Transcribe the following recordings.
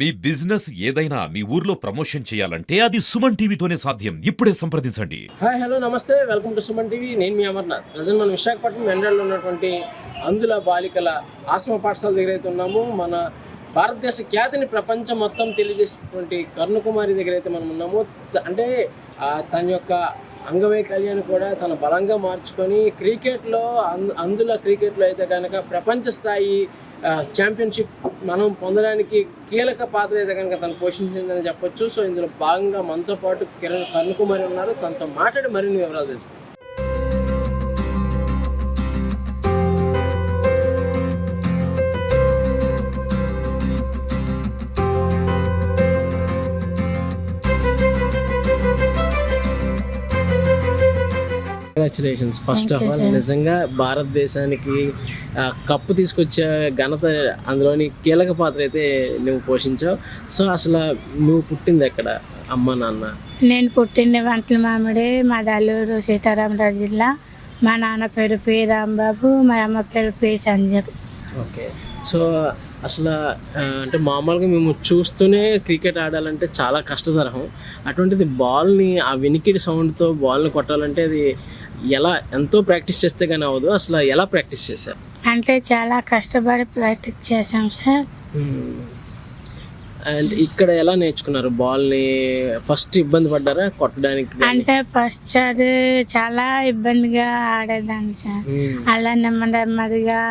మీ business ఏదైనా మీ ఊర్లో promotion చేయాలంటే అది సుమన్ టీవీతోనే సాధ్యం. ఇప్పుడే సంప్రదించండి. హాయ్ హలో నమస్తే, వెల్కమ్ టు సుమన్ టీవీ. నేను మీ అమర్నాథ్. ప్రజెంట్ మనం విశాఖపట్నం ఎండల్లో ఉన్నటువంటి అందుల బాలికల ఆశ్రమ పాఠశాల దగ్గర అయితే ఉన్నాము. మన భారతదేశ ఖ్యాతిని ప్రపంచం మొత్తం తెలియజేసినటువంటి కరుణకుమారి దగ్గర అయితే మనం ఉన్నాము. అంటే తన యొక్క అంగవైకల్యాన్ని కూడా తన బలంగా మార్చుకొని క్రికెట్లో అందుల క్రికెట్లో అయితే కనుక ప్రపంచ స్థాయి ఛాంపియన్షిప్ మనం పొందడానికి కీలక పాత్ర అయితే కనుక తను పోషించిందని చెప్పొచ్చు. సో ఇందులో భాగంగా మనతో పాటు కరుణకుమారి ఉన్నారు. తనతో మాట్లాడి మరిన్ని వివరాలు తెలుసుకుందాం. Congratulations first of all. నిజంగా భారతదేశానికి కప్పు తీసుకొచ్చే ఘనత అందులోని కీలక పాత్ర అయితే నువ్వు పోషించావు. సో అసలు నువ్వు పుట్టింది ఎక్కడ, అమ్మ నాన్న? నేను పుట్టింది వంటల మామిడి, మాది అల్లూరు సీతారామరాజు జిల్లా. మా నాన్న పేరు పి రాంబాబు, మా అమ్మ పేరు పి సంజయ్. ఓకే. సో అసలు అంటే మామూలుగా మేము చూస్తూనే క్రికెట్ ఆడాలంటే చాలా కష్టతరం. అటువంటిది బాల్ని ఆ వెనికిడి సౌండ్తో బాల్ని కొట్టాలంటే అది ఎంతో ప్రాక్టీస్ చేస్తే కానీ అవ్వదు. అసలు ఎలా ప్రాక్టీస్ చేశారు? అంటే చాలా కష్టపడి ప్రాక్టీస్ చేశాం సార్. అండ్ ఇక్కడ ఎలా నేర్చుకున్నారు బాల్ని? ఫస్ట్ ఇబ్బంది పడ్డారా కొట్టడానికి? అంటే ఫస్ట్ సార్ చాలా ఇబ్బందిగా ఆడేదాన్ని సార్. అలా నెమ్మదిగా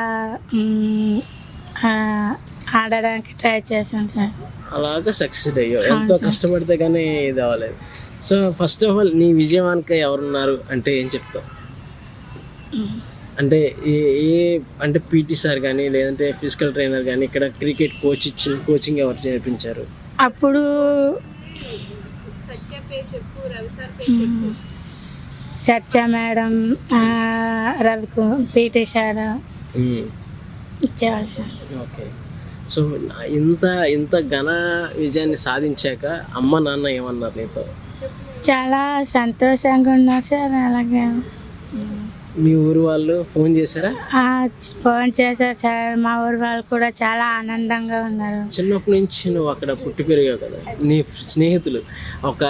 ఆడడానికి ట్రై చేశాను సార్. అలాగా సక్సెస్ అయ్యో. ఎంతో కష్టపడితే కానీ ఇది అవ్వలేదు. సో ఫస్ట్ ఆఫ్ ఆల్ నీ విజయవానికి ఎవరున్నారు అంటే ఏం చెప్తావు? అంటే అంటే పీటీ సార్ కానీ లేదంటే ఫిజికల్ ట్రైనర్ కానీ ఇక్కడ క్రికెట్ కోచింగ్ ఎవరు నేర్పించారు? అప్పుడు సత్య మేడం, రవి పీటీ సార్ ఇచ్చేవాళ్ళు సార్. ఓకే. సో ఇంత ఘన విజయాన్ని సాధించాక అమ్మ నాన్న ఏమన్నారు నీతో? చాలా సంతోషంగా ఉన్నారు సార్. అలాగే మీ ఊరు వాళ్ళు ఫోన్ చేశారా? ఫోన్ చేశారు సార్. మా ఊరు వాళ్ళు కూడా చాలా ఆనందంగా ఉన్నారు. చిన్నప్పటి నుంచి నువ్వు అక్కడ పుట్టి పెరిగావు కదా, నీ స్నేహితులు ఒక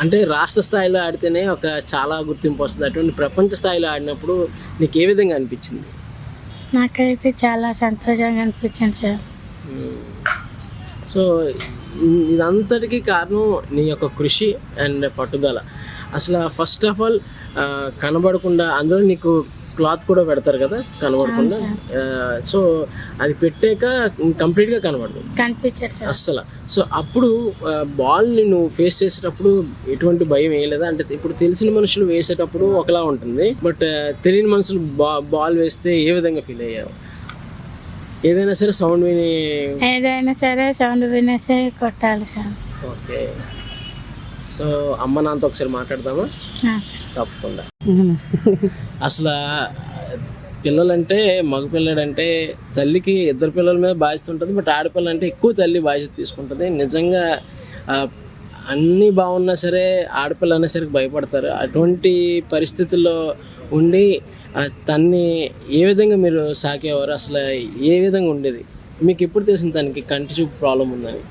అంటే రాష్ట్ర స్థాయిలో ఆడితేనే చాలా గుర్తింపు వస్తుంది. అటువంటి ప్రపంచ స్థాయిలో ఆడినప్పుడు నీకు ఏ విధంగా అనిపించింది? నాకైతే చాలా సంతోషంగా అనిపించింది సార్. సో ఇదంతటికీ కారణం నీ యొక్క కృషి అండ్ పట్టుదల. అసలు ఫస్ట్ ఆఫ్ ఆల్ కనబడకుండా, అందులో నీకు క్లాత్ కూడా పెడతారు కదా కనబడకుండా. సో అది పెట్టాక కంప్లీట్గా కనబడదు, కనిపించారు అస్సలు. సో అప్పుడు బాల్ని నువ్వు ఫేస్ చేసేటప్పుడు ఎటువంటి భయం వేయలేదా? అంటే ఇప్పుడు తెలిసిన మనుషులు వేసేటప్పుడు ఒకలా ఉంటుంది, బట్ తెలియని మనుషులు బాల్ వేస్తే ఏ విధంగా ఫీల్ అయ్యావు? ఏదైనా సరే సౌండ్ వినేసే కొట్టాలి సార్. ఓకే. సో అమ్మ నాన్నతో ఒకసారి మాట్లాడదామా? తప్పకుండా. నమస్తే. అసలు పిల్లలంటే, మగపిల్లడంటే తల్లికి ఇద్దరు పిల్లల మీద బాధ్యత ఉంటుంది, బట్ ఆడపిల్ల అంటే ఎక్కువ తల్లి బాధ్యత తీసుకుంటుంది. నిజంగా అన్నీ బాగున్నా సరే ఆడపిల్ల అనే సరికి భయపడతారు. అటువంటి పరిస్థితుల్లో ఉండి తన్ని ఏ విధంగా మీరు సాకేవారు? అసలు ఏ విధంగా ఉండేది మీకు? ఎప్పుడు తెలిసింది తనకి కంటి చూపు ప్రాబ్లం ఉందని?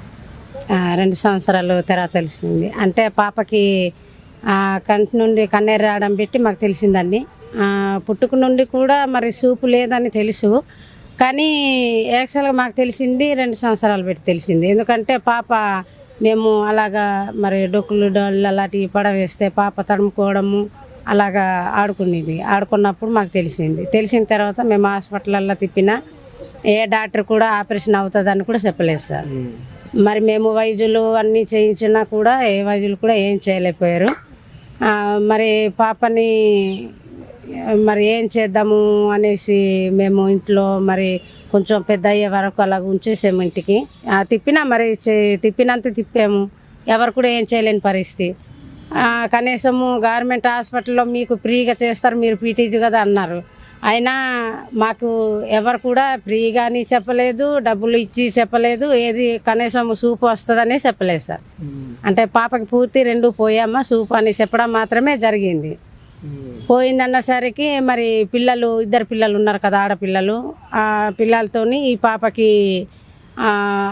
2 సంవత్సరాలు తర్వాత తెలిసింది. అంటే పాపకి కంటి నుండి కన్నీరు రావడం పెట్టి మాకు తెలిసిందండి. పుట్టుక నుండి కూడా మరి చూపు లేదని తెలుసు, కానీ యాక్చువల్గా మాకు తెలిసింది 2 సంవత్సరాలు పెట్టి తెలిసింది. ఎందుకంటే పాప మేము అలాగా మరి డొక్కులు డోళ్ళు అలాంటివి పడవేస్తే పాప తడుముకోవడము అలాగా ఆడుకున్నప్పుడు మాకు తెలిసిన తర్వాత మేము హాస్పిటల్లో తిప్పినా ఏ డాక్టర్ కూడా ఆపరేషన్ అవుతుందని కూడా చెప్పలేదు సార్. మరి మేము వైద్యులు అన్నీ చేయించినా కూడా ఏ వైద్యులు కూడా ఏం చేయలేకపోయారు. మరి పాపని మరి ఏం చేద్దాము అనేసి మేము ఇంట్లో మరి కొంచెం పెద్ద అయ్యే వరకు అలాగ ఉంచేసాము ఇంటికి. తిప్పినా మరి తిప్పినంత తిప్పాము, ఎవరు కూడా ఏం చేయలేని పరిస్థితి. కనీసము గవర్నమెంట్ హాస్పిటల్లో మీకు ఫ్రీగా చేస్తారు, మీరు పీటీజీ కదా అన్నారు. అయినా మాకు ఎవరు కూడా ఫ్రీగాని చెప్పలేదు, డబ్బులు ఇచ్చి చెప్పలేదు, ఏది కనీసం సూపు వస్తుందని చెప్పలేదు సార్. అంటే పాపకి పూర్తి 2 పోయామా సూపు అని చెప్పడం మాత్రమే జరిగింది. పోయిందన్నసరికి మరి పిల్లలు 2 పిల్లలు ఉన్నారు కదా ఆడపిల్లలు, ఆ పిల్లలతోని ఈ పాపకి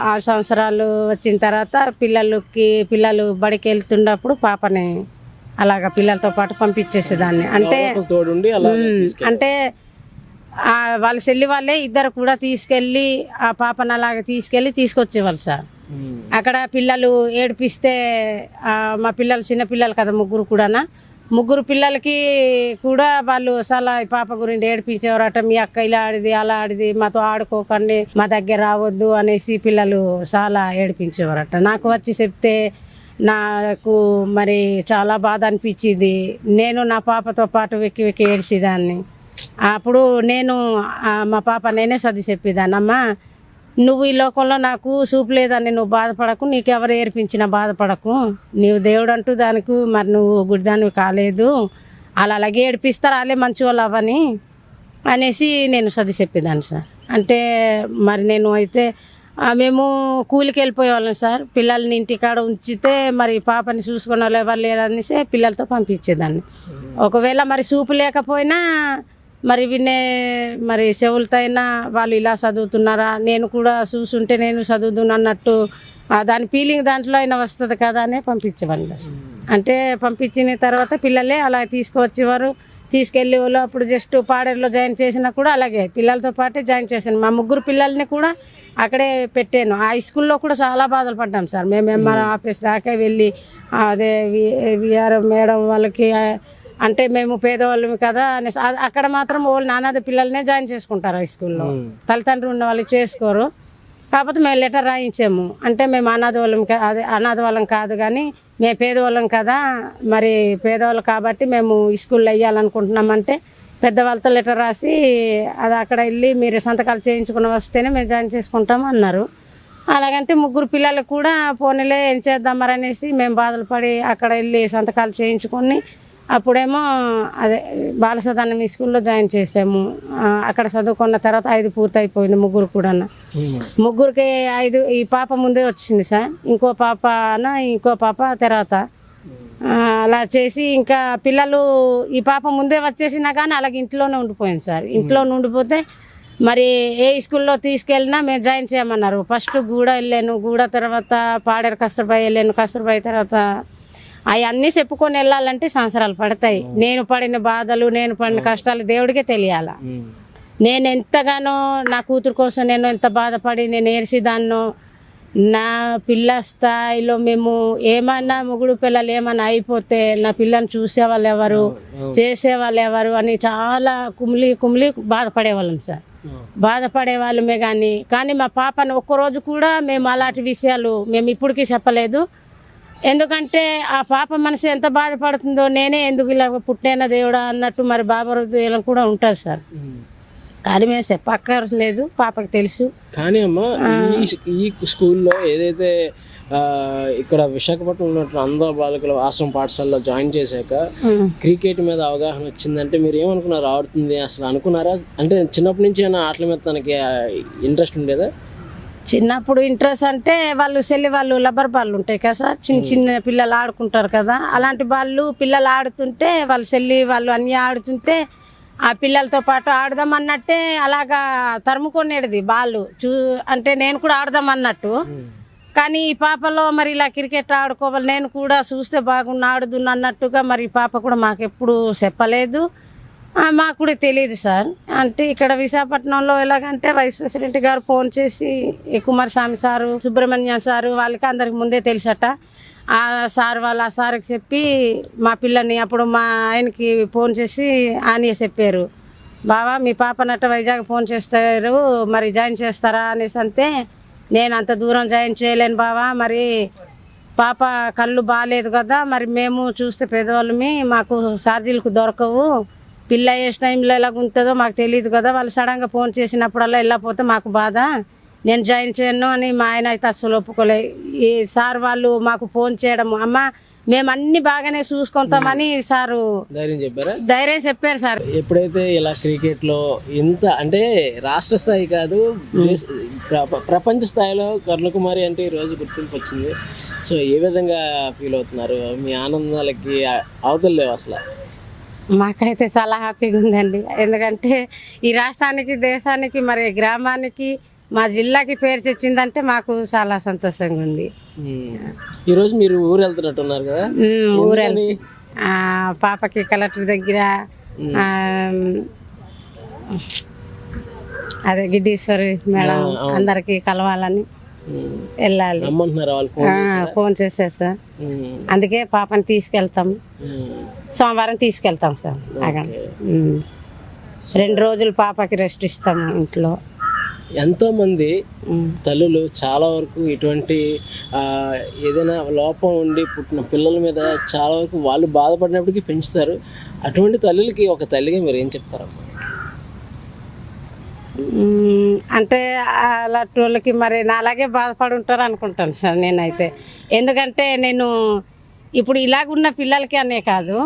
6 సంవత్సరాలు వచ్చిన తర్వాత పిల్లలు బడికి వెళ్తున్నప్పుడు పాపని అలాగ పిల్లలతో పాటు పంపించేసేదాన్ని. అంటే తోడుండి అలా అంటే వాళ్ళ చెల్లి వాళ్ళే ఇద్దరు కూడా తీసుకెళ్ళి ఆ పాపను అలాగ తీసుకొచ్చేవాళ్ళు సార్. అక్కడ పిల్లలు ఏడిపిస్తే మా పిల్లలు చిన్నపిల్లలు కదా ముగ్గురు పిల్లలకి కూడా వాళ్ళు చాలా ఈ పాప గురించి ఏడిపించేవారట. మీ అక్క ఇలా ఆడిది అలా ఆడిది, మాతో ఆడుకోకండి, మా దగ్గర రావద్దు అనేసి పిల్లలు చాలా ఏడిపించేవారట. నాకు వచ్చి చెప్తే నాకు మరి చాలా బాధ అనిపించింది. నేను నా పాపతో పాటు వెక్కి ఏడ్చేదాన్ని. అప్పుడు నేను మా పాప నేనే సర్ది చెప్పేదాన్ని, అమ్మా నువ్వు ఈ లోకంలో నాకు చూపు లేదని నువ్వు బాధపడకు, నీకెవరు ఏర్పించినా బాధపడకు, నీవు దేవుడు అంటూ దానికి మరి నువ్వు గుడిదానివి కాలేదు, అలాగే ఏడిపిస్తారు వాళ్ళే మంచి వాళ్ళు అవ్వని అనేసి నేను సర్ది చెప్పేదాన్ని సార్. అంటే మరి నేను అయితే మేము కూలికి వెళ్ళిపోయేవాళ్ళం సార్. పిల్లల్ని ఇంటికాడ ఉంచితే మరి పాపని చూసుకునే వాళ్ళు ఎవరు లేరనేసి పిల్లలతో పంపించేదాన్ని. ఒకవేళ మరి చూపు లేకపోయినా మరి మరి చెవులతో అయినా వాళ్ళు ఇలా చదువుతున్నారా, నేను కూడా చూసుంటే నేను చదువుతున్నా అన్నట్టు దాని ఫీలింగ్ దాంట్లో అయినా వస్తుంది కదా అని పంపించేవాళ్ళు. అంటే పంపించిన తర్వాత పిల్లలే అలా తీసుకువచ్చేవారు, తీసుకెళ్ళి వాళ్ళు. అప్పుడు జస్ట్ పాడేరులో జాయిన్ చేసినా కూడా అలాగే పిల్లలతో పాటే జాయిన్ చేశాను. మా 3 పిల్లల్ని కూడా అక్కడే పెట్టాను. హై స్కూల్లో కూడా చాలా బాధలు పడ్డాం సార్. మేము ఎంఆర్ ఆఫీస్ దాకా వెళ్ళి అదే విఆర్ మేడం వాళ్ళకి అంటే మేము పేదవాళ్ళమి కదా అనేసి అక్కడ మాత్రం వాళ్ళు అనాథ పిల్లల్నే జాయిన్ చేసుకుంటారు హై స్కూల్లో. తల్లిదండ్రులు ఉన్న వాళ్ళు చేసుకోరు. కాకపోతే మేము లెటర్ రాయించాము. అంటే మేము అనాథ వాళ్ళం కాదు కానీ మేము పేదవాళ్ళం కదా, మరి పేదవాళ్ళు కాబట్టి మేము ఈ స్కూల్లో వేయాలనుకుంటున్నామంటే పెద్దవాళ్ళతో లెటర్ రాసి అది అక్కడ వెళ్ళి మీరు సంతకాలు చేయించుకుని వస్తేనే మేము జాయిన్ చేసుకుంటాము అన్నారు. అలాగంటే 3 పిల్లలు కూడా పోనీలే ఏం చేద్దాం మరి అనేసి మేము బాధలు పడి అక్కడ వెళ్ళి సంతకాలు చేయించుకొని అప్పుడేమో అదే బాలసదనం ఈ స్కూల్లో జాయిన్ చేసాము. అక్కడ చదువుకున్న తర్వాత 5 పూర్తి అయిపోయింది 3 కూడా. 3కి 5 ఈ పాప ముందే వచ్చింది సార్. ఇంకో పాప తర్వాత అలా చేసి ఇంకా పిల్లలు ఈ పాప ముందే వచ్చేసినా కానీ అలాగే ఇంట్లోనే ఉండిపోయింది సార్. ఇంట్లో ఉండిపోతే మరి ఏ స్కూల్లో తీసుకెళ్ళినా మేము జాయిన్ చేయమన్నారు. ఫస్ట్ గూడ వెళ్ళాను, గూడ తర్వాత పాడేరు కస్తూర్బాయి వెళ్ళాను, కస్తూర్బాయి తర్వాత అవన్నీ చెప్పుకొని వెళ్ళాలంటే సంవత్సరాలు పడతాయి. నేను పడిన బాధలు, నేను పడిన కష్టాలు దేవుడికే తెలియాల. నేను ఎంతగానో నా కూతురు కోసం నేను ఎంత బాధపడి నేను ఏడ్చిదాన్నో. నా పిల్ల స్థాయిలో మేము ఏమన్నా మొగుడు పిల్లలు ఏమన్నా అయిపోతే నా పిల్లని చూసేవాళ్ళు ఎవరు, చేసేవాళ్ళు ఎవరు అని చాలా కుమిలి బాధపడేవాళ్ళం సార్. బాధపడేవాళ్ళమే కానీ మా పాపను ఒక్కరోజు కూడా మేము అలాంటి విషయాలు మేము ఇప్పటికీ చెప్పలేదు. ఎందుకంటే ఆ పాప మనసు ఎంత బాధపడుతుందో, నేనే ఎందుకు ఇలా పుట్టిన దేవుడా అన్నట్టు మరి బాబా హృదయం కూడా ఉంటుంది సార్. కానీ మేము చెప్పక్కర్లేదు, పాపకి తెలుసు. కానీ అమ్మ ఈ స్కూల్లో ఏదైతే ఇక్కడ విశాఖపట్నం ఉన్నటువంటి అంధ బాలికల ఆశ్రమ పాఠశాలలో జాయిన్ చేశాక క్రికెట్ మీద అవగాహన వచ్చిందంటే మీరు ఏమనుకున్నారు? ఆడుతుంది అసలు అనుకున్నారా? అంటే చిన్నప్పటి నుంచి ఏమైనా ఆటల మీద తనకి ఇంట్రెస్ట్ ఉండేదా? చిన్నప్పుడు ఇంట్రెస్ట్ అంటే వాళ్ళు రబ్బర్ బాళ్ళు ఉంటాయి కదా సార్, చిన్న పిల్లలు ఆడుకుంటారు కదా, అలాంటి పిల్లలు ఆడుతుంటే వాళ్ళు అన్నీ ఆడుతుంటే ఆ పిల్లలతో పాటు ఆడదాం అన్నట్టే అలాగా తరుముకొనేది బాళ్ళు అంటే నేను కూడా ఆడదాం అన్నట్టు. కానీ ఈ పాపలో మరి ఇలా క్రికెట్ ఆడుకోవాలి, నేను కూడా చూస్తే బాగున్నా ఆడుదున్నా అన్నట్టుగా మరి ఈ పాప కూడా మాకెప్పుడు చెప్పలేదు, మాకు కూడా తెలియదు సార్. అంటే ఇక్కడ విశాఖపట్నంలో ఎలాగంటే వైస్ ప్రెసిడెంట్ గారు ఫోన్ చేసి కుమారస్వామి సారు, సుబ్రహ్మణ్యం సారు వాళ్ళకి అందరికి ముందే తెలుసట. ఆ సార్కి చెప్పి మా పిల్లని అప్పుడు మా ఆయనకి ఫోన్ చేసి ఆయన చెప్పారు, బావా మీ పాపనట్ట వైజాగ్ ఫోన్ చేస్తారు మరి జాయిన్ చేస్తారా అనేసి. అంతే నేను అంత దూరం జాయిన్ చేయలేను బావా, మరి పాప కళ్ళు బాగాలేదు కదా, మరి మేము చూస్తే పేదవాళ్ళమి, మాకు ఛార్జీలకు దొరకవు, పిల్ల ఏ టైంలో ఎలాగ ఉంటుందో మాకు తెలియదు కదా, వాళ్ళు సడన్గా ఫోన్ చేసినప్పుడల్లా వెళ్ళకపోతే మాకు బాధ, నేను జాయిన్ చేయను అని మా ఆయన అయితే అస్సలు ఒప్పుకోలే. ఈ సార్ వాళ్ళు మాకు ఫోన్ చేయడము, అమ్మ మేము అన్ని బాగానే చూసుకుంటామని సారు ధైర్యం చెప్పారు సార్. ఎప్పుడైతే ఇలా క్రికెట్లో ఇంత అంటే రాష్ట్ర స్థాయి కాదు ప్రపంచ స్థాయిలో కరుణకుమారి అంటే ఈరోజు గుర్తింపు వచ్చింది. సో ఏ విధంగా ఫీల్ అవుతున్నారు? మీ ఆనందాలకి అవతల లేవు అసలు. మాకైతే చాలా హ్యాపీగా ఉందండి. ఎందుకంటే ఈ రాష్ట్రానికి, దేశానికి, మరి గ్రామానికి మా జిల్లాకి పేరు తెచ్చిందంటే మాకు చాలా సంతోషంగా ఉంది. ఈరోజు మీరు ఊరు వెళ్తున్నట్టున్నారు కదా, ఊరెళ్ళి పాపకి కలెక్టర్ దగ్గర అదే గిడ్డీశ్వరి మేడం అందరికి కలవాలని వెళ్ళాలి. రమ్మంటున్నారు వాళ్ళు ఫోన్ చేశారు సార్. అందుకే పాపని తీసుకెళ్తాం, సోమవారం తీసుకెళ్తాం సార్. 2 రోజులు పాపకి రెస్ట్ ఇస్తాము ఇంట్లో. ఎంతో మంది తల్లులు చాలా వరకు ఇటువంటి ఏదైనా లోపం ఉండి పుట్టిన పిల్లల మీద చాలా వరకు వాళ్ళు బాధపడినప్పటికీ పెంచుతారు. అటువంటి తల్లులకి ఒక తల్లిగా మీరు ఏం చెప్తారమ్మా? అంటే అలాంటి వాళ్ళకి మరి నా అలాగే బాధపడి ఉంటారు అనుకుంటాను సార్ నేనైతే. ఎందుకంటే నేను ఇప్పుడు ఇలాగున్న పిల్లలకి అనే కాదు,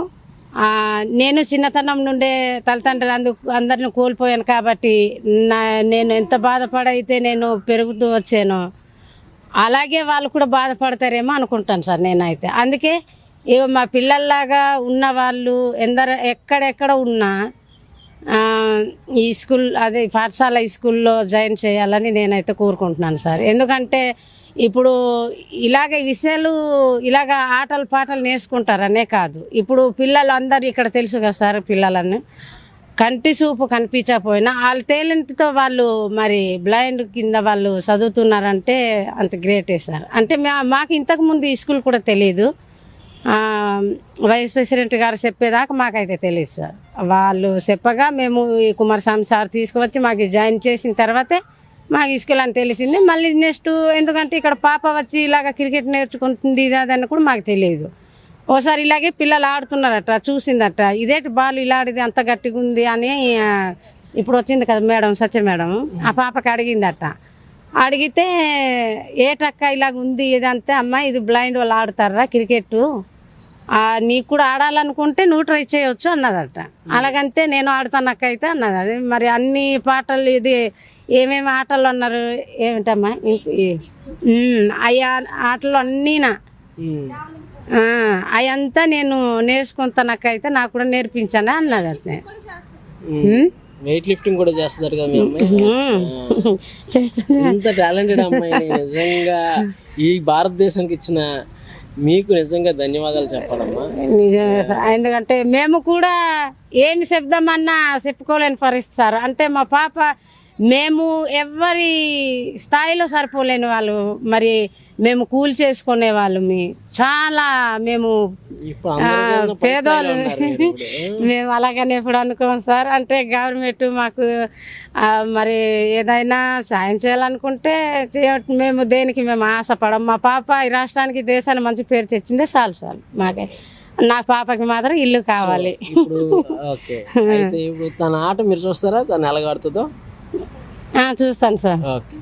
నేను చిన్నతనం నుండే తల్లిదండ్రులు అందరిని కోల్పోయాను కాబట్టి నేను ఎంత బాధపడైతే నేను పెరుగుతూ వచ్చానో అలాగే వాళ్ళు కూడా బాధపడతారేమో అనుకుంటాను సార్ నేనైతే. అందుకే మా పిల్లల్లాగా ఉన్న వాళ్ళు ఎక్కడెక్కడ ఉన్నా ఈ స్కూల్ అదే పాఠశాల ఈ స్కూల్లో జాయిన్ చేయాలని నేనైతే కోరుకుంటున్నాను సార్. ఎందుకంటే ఇప్పుడు ఇలాగ విషయాలు ఇలాగ ఆటలు పాటలు నేర్చుకుంటారనే కాదు, ఇప్పుడు పిల్లలు అందరూ ఇక్కడ తెలుసు కదా సార్, పిల్లలను కంటి చూపు కనిపించకపోయినా వాళ్ళ టాలెంట్తో వాళ్ళు మరి బ్లైండ్ కింద వాళ్ళు చదువుతున్నారంటే అంత గ్రేటే సార్. అంటే మాకు ఇంతకుముందు ఈ స్కూల్ కూడా తెలియదు, వైస్ ప్రెసిడెంట్ గారు చెప్పేదాకా మాకైతే తెలియదు సార్. వాళ్ళు చెప్పగా మేము ఈ కుమారస్వామి సార్ తీసుకువచ్చి మాకు జాయిన్ చేసిన తర్వాతే మాకు ఈ స్కూల్ అని తెలిసింది. మళ్ళీ నెక్స్ట్ ఎందుకంటే ఇక్కడ పాప వచ్చి ఇలాగ క్రికెట్ నేర్చుకుంటుంది ఇది అదని కూడా మాకు తెలియదు. ఓసారి ఇలాగే పిల్లలు ఆడుతున్నారట, చూసిందట, ఇదేంటి బాల్ ఇలా ఆడిది అంత గట్టిగా ఉంది అని ఇప్పుడు వచ్చింది కదా మేడం, సత్య మేడం, ఆ పాపకి అడిగిందట. అడిగితే ఏటక్క ఇలాగ ఉంది ఇదంతే అమ్మ, ఇది బ్లైండ్ వాళ్ళు ఆడతారా క్రికెట్, నీకు కూడా ఆడాలనుకుంటే నువ్వు ట్రై చేయవచ్చు అన్నదట. అలాగంతే నేను ఆడుతానక్క అయితే అన్నది. అది మరి అన్ని పాటలు ఇది ఏమేమి ఆటలు అన్నారు ఏమిటమ్మా అయ్యా ఆటలు అన్నీనా అవంతా నేను నేర్చుకుంటానక్క అయితే నాకు కూడా నేర్పించాను అన్నదట. వెయిట్ లిఫ్టింగ్ కూడా చేస్తారు కదా మీ అమ్మాయి, ఎంత టాలెంటెడ్ అమ్మాయి. నిజంగా ఈ భారతదేశానికి ఇచ్చిన మీకు నిజంగా ధన్యవాదాలు చెప్పాలమ్మా. ఎందుకంటే మేము కూడా ఏమి చెప్దామన్నా చెప్పుకోలేని పరిస్థితి సార్. అంటే మా పాప మేము ఎవరి స్థాయిలో సరిపోలేని వాళ్ళు, మరి మేము కూలి చేసుకునే వాళ్ళు, చాలా మేము పేదవాళ్ళు. మేము అలాగని ఎప్పుడు అనుకోం సార్. అంటే గవర్నమెంట్ మాకు మరి ఏదైనా సాయం చేయాలనుకుంటే మేము దేనికి మేము ఆశపడం. మా పాప ఈ రాష్ట్రానికి దేశానికి మంచి పేరు తెచ్చిందే చాలు సార్. మాకే నా పాపకి మాత్రం ఇల్లు కావాలి. ఇప్పుడు తన ఆట మీరు చూస్తారా, తను ఎలాగ ఆడుతుందో? చూస్తాను సార్. ఓకే.